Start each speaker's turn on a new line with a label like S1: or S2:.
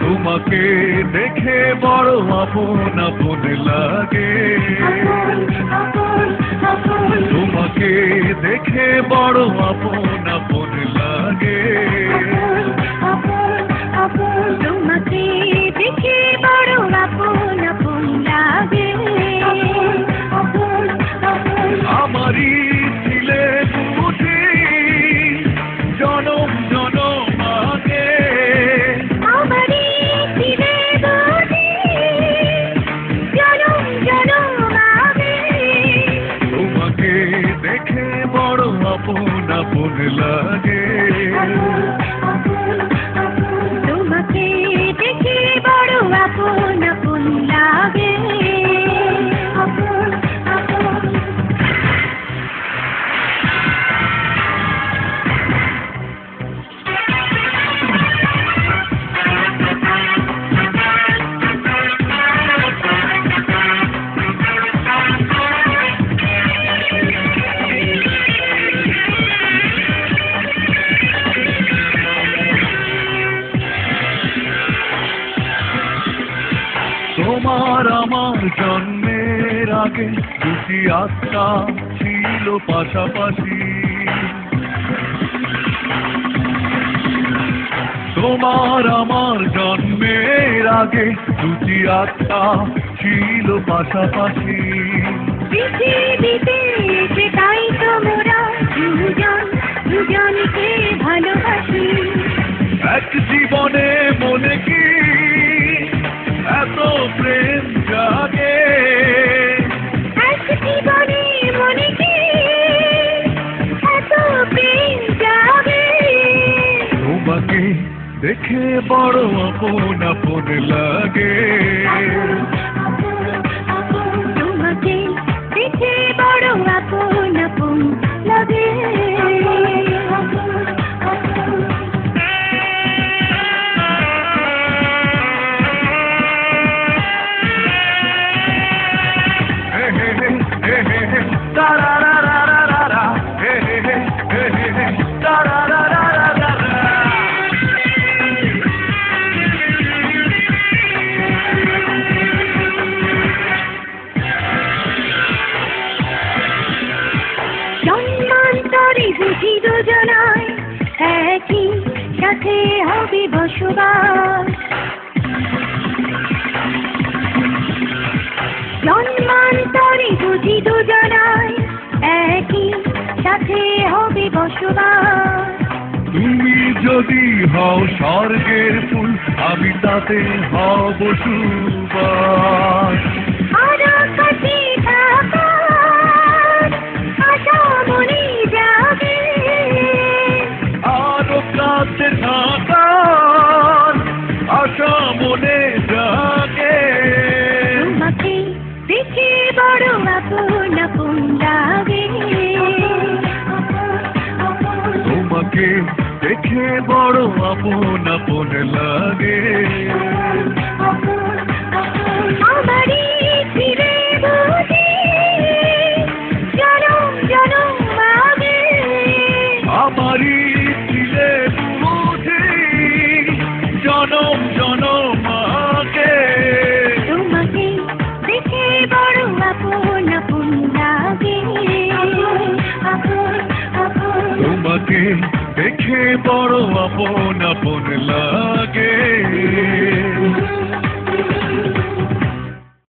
S1: তোমাকে দেখে বড় আপন আপন লাগে, তোমাকে দেখে বড় আপন আপন লাগে,
S2: তোমাকে দেখে বড় আপন আপন লাগে,
S1: আমারই ছিলে বুঝি জনম জনম আগে,
S2: আমারই ছিলে বুঝি জনম জনম আগে,
S1: তোমাকে দেখে বড় আপন আপন লাগে,
S2: তোমাকে দেখে বড় আপন আপন লাগে।
S1: তোমার আমার জন্মের আগে দুটি আত্মা ছিল পাশাপাশি, তোমার আমার জন্মের আগে দুটি আত্মা ছিল পাশাপাশি,
S2: পৃথিবীতে সেটাই তো মোরা দুজন দুজনকে ভালোবাসি,
S1: এক জীবনে মনে কি এত প্রেম জাগে,
S2: এক জীবনে মনে কি এত প্রেম জাগে,
S1: তোমাকে দেখে বড় আপন আপন লাগে,
S2: তোমাকে দেখে বড় আপন আপন লাগে। জন্মান্তরে বুঝি দুজনায় একই সাথে হবে বসবাস, জন্মান্তরে বুঝি দুজনায় একই সাথে হবে বসবাস,
S1: তুমি যদি হও স্বর্গের ফুল আমি তাতে হব সুবাস,
S2: আরো কাছে থাকার আশা মনে যাবে,
S1: আরো কাছে থাকার আশা মনে জাগে,
S2: তোমাকে দেখে বড় আপন আপন লাগে,
S1: তোমাকে দেখে বড় আপন আপন লাগে,
S2: আমারই ছিলে বুঝি জনম জনম আগে,
S1: আমারই ছিলে বুঝি জনম জনম আগে,
S2: তোমাকে দেখে বড় আপন আপন লাগে,
S1: তোমাকে দেখে বড় আপন আপন লাগে।